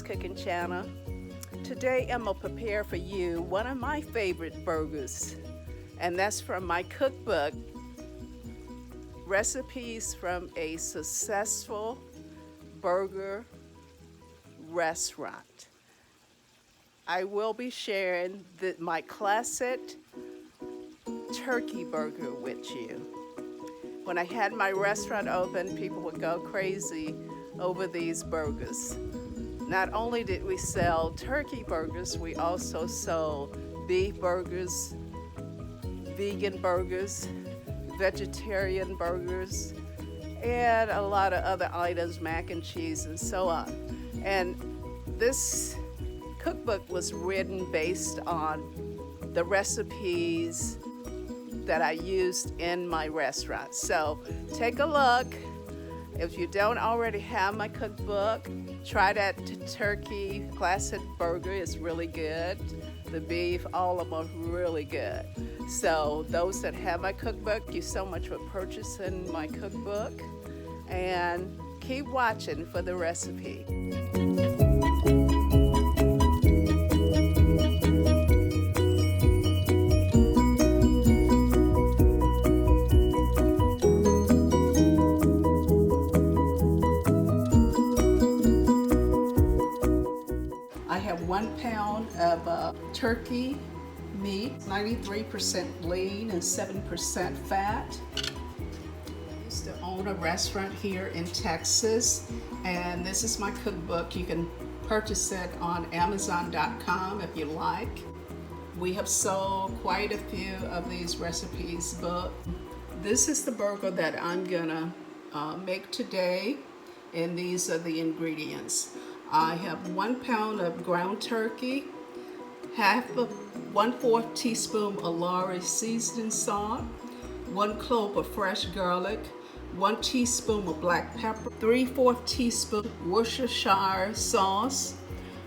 Lawry's Cooking Channel. Today I'm going to prepare for you one of my favorite burgers, and that's from my cookbook, Recipes from a Successful Burger Restaurant. I will be sharing my classic turkey burger with you. When I had my restaurant open, people would go crazy over these burgers. Not only did we sell turkey burgers, we also sold beef burgers, vegan burgers, vegetarian burgers, and a lot of other items, mac and cheese and so on. And this cookbook was written based on the recipes that I used in my restaurant. So take a look. If you don't already have my cookbook, try that turkey classic burger. It's really good. The beef, all of them are really good. So those that have my cookbook, thank you so much for purchasing my cookbook, and keep watching for the recipe. I have 1 pound of turkey meat, 93% lean and 7% fat. I used to own a restaurant here in Texas, and this is my cookbook. You can purchase it on Amazon.com if you like. We have sold quite a few of these recipes book. This is the burger that I'm gonna make today, and these are the ingredients. I have 1 pound of ground turkey, 1/4 teaspoon of Lawry seasoning salt, 1 clove of fresh garlic, 1 teaspoon of black pepper, 3/4 teaspoon Worcestershire sauce,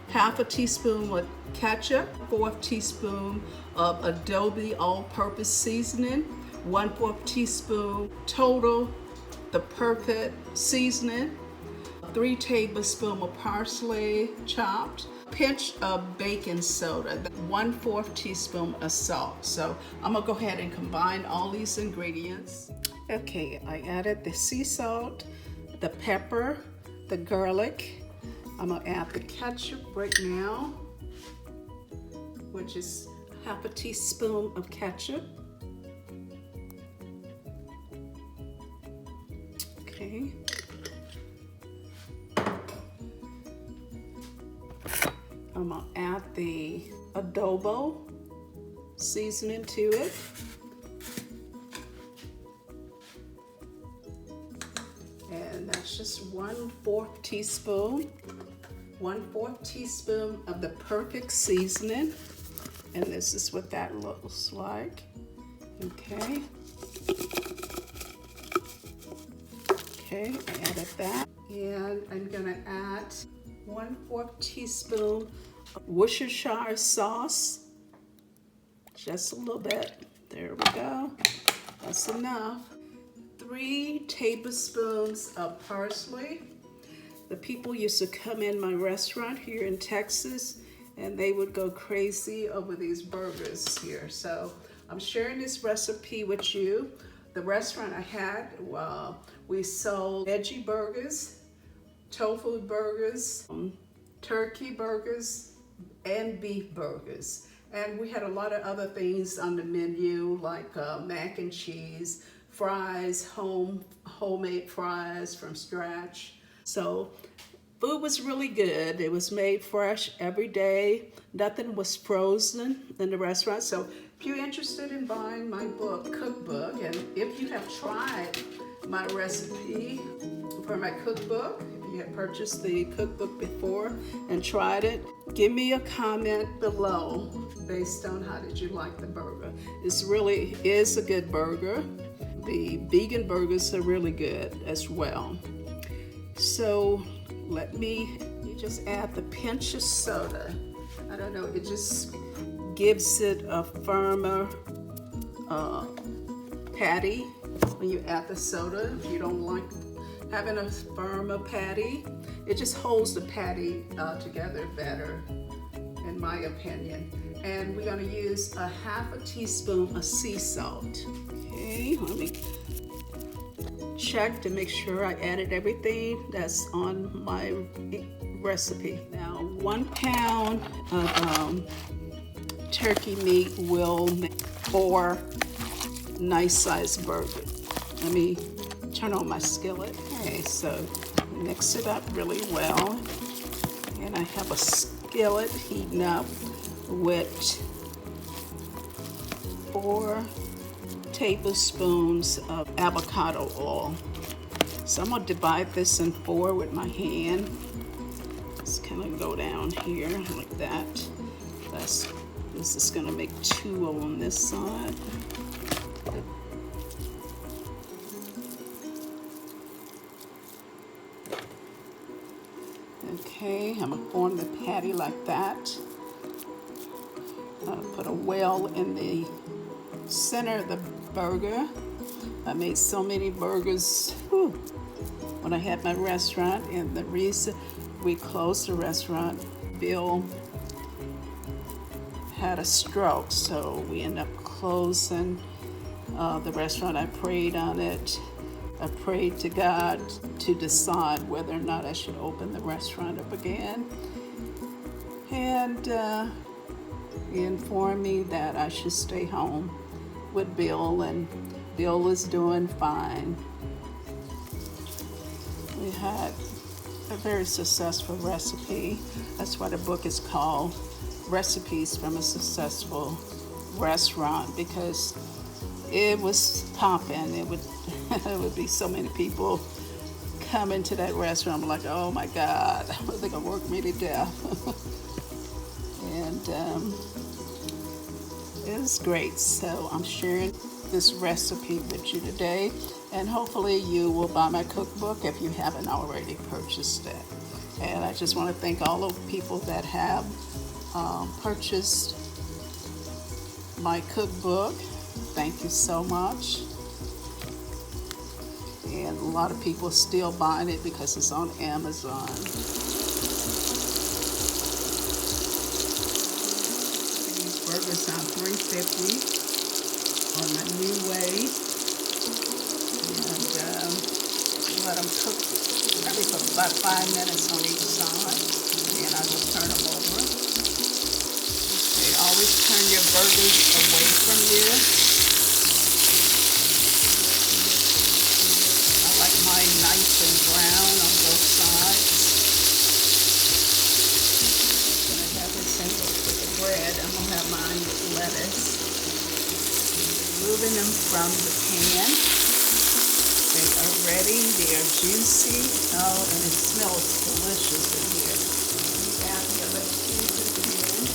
1/2 teaspoon of ketchup, 1/4 teaspoon of Adobe all-purpose seasoning, 1/4 teaspoon total the perfect seasoning, 3 tablespoons of parsley chopped, pinch of baking soda, 1/4 teaspoon of salt. So I'm gonna go ahead and combine all these ingredients. Okay, I added the sea salt, the pepper, the garlic. I'm gonna add the ketchup right now, which is 1/2 teaspoon of ketchup. Okay. I'm gonna add the adobo seasoning to it. And that's just 1/4 teaspoon. 1/4 teaspoon of the perfect seasoning. And this is what that looks like. Okay. Okay, I added that. And I'm gonna add 1/4 teaspoon of Worcestershire sauce. Just a little bit. There we go. That's enough. 3 tablespoons of parsley. The people used to come in my restaurant here in Texas, and they would go crazy over these burgers here. So I'm sharing this recipe with you. The restaurant I had, we sold veggie burgers, tofu burgers, turkey burgers, and beef burgers. And we had a lot of other things on the menu, like mac and cheese, fries, homemade fries from scratch. So food was really good. It was made fresh every day. Nothing was frozen in the restaurant. So if you're interested in buying my cookbook, and if you have tried my recipe for my cookbook, if you have purchased the cookbook before and tried it, give me a comment below based on how did you like the burger. It really is a good burger. The vegan burgers are really good as well. So you just add the pinch of soda. I don't know, it just gives it a firmer patty when you add the soda. If you don't like having a firmer patty, it just holds the patty together better, in my opinion. And we're gonna use a half a teaspoon of sea salt. Okay, let me check to make sure I added everything that's on my recipe. Now, 1 pound of turkey meat will make 4 nice sized burgers. Let me turn on my skillet. Okay, so mix it up really well. And I have a skillet heating up with 4 tablespoons of avocado oil. So I'm going to divide this in 4 with my hand. Just kind of go down here like that. This is going to make 2 on this side. Okay, I'm going to form the patty like that. Put a well in the center of the burger. I made so many burgers when I had my restaurant, and the reason we closed the restaurant, Bill had a stroke, so we ended up closing the restaurant. I prayed on it. I prayed to God to decide whether or not I should open the restaurant up again. And he informed me that I should stay home with Bill, and Bill is doing fine. We had a very successful recipe. That's why the book is called Recipes from a Successful Restaurant, because it was popping. It would be so many people coming to that restaurant. I'm like, oh my God, they're gonna work me to death. And it was great. So I'm sharing this recipe with you today, and hopefully you will buy my cookbook if you haven't already purchased it. And I just want to thank all the people that have purchased my cookbook. Thank you so much. And a lot of people are still buying it because it's on Amazon. These burgers are $3.50 on my new way. And let them cook maybe for about 5 minutes on each side. And I will turn them over. Okay, always turn your burgers away from you. I like mine nice and brown on both sides. I'm going to have this sandwich with the bread. I'm going to have mine with lettuce. Moving them from the pan. They are ready. They are juicy. Oh, and it smells delicious in here. Down here, let's use it again.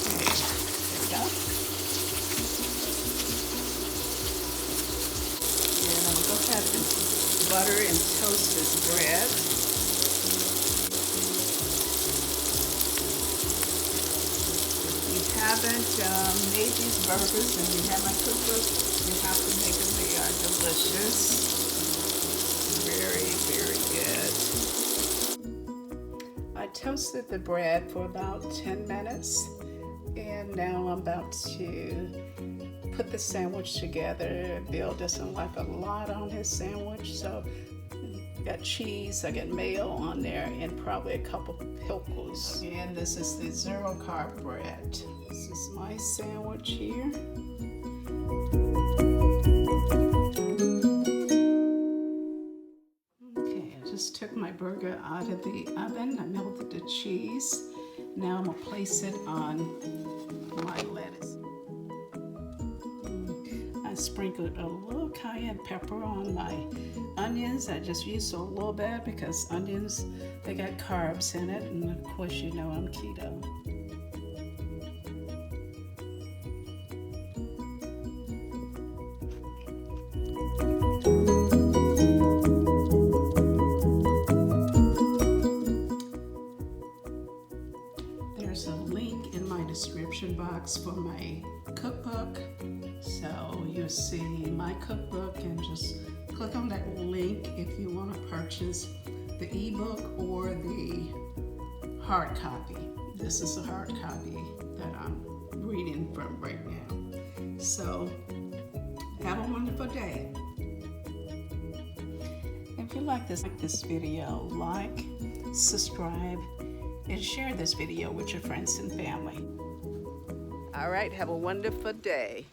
Okay, there we go. And I'm going to go ahead and butter and toast this bread. Haven't made these burgers and you have my cookbook, you have to make them. They are delicious. Very, very good. I toasted the bread for about 10 minutes, and now I'm about to put the sandwich together. Bill doesn't like a lot on his sandwich, so I got cheese, I got mayo on there, and probably a couple pickles. And this is the 0 carb bread. This is my sandwich here. Okay, I just took my burger out of the oven. I melted the cheese. Now I'm gonna place it on my lettuce. I sprinkled a little cayenne pepper on my onions. I just used a little bit because onions, they got carbs in it, and of course you know I'm keto. There's a link in my description box for my cookbook. So you'll see my cookbook and just click on that link if you want to purchase the ebook or the hard copy. This is a hard copy that I'm reading from right now. So have a wonderful day. If you like this video, like, subscribe, and share this video with your friends and family. All right, have a wonderful day.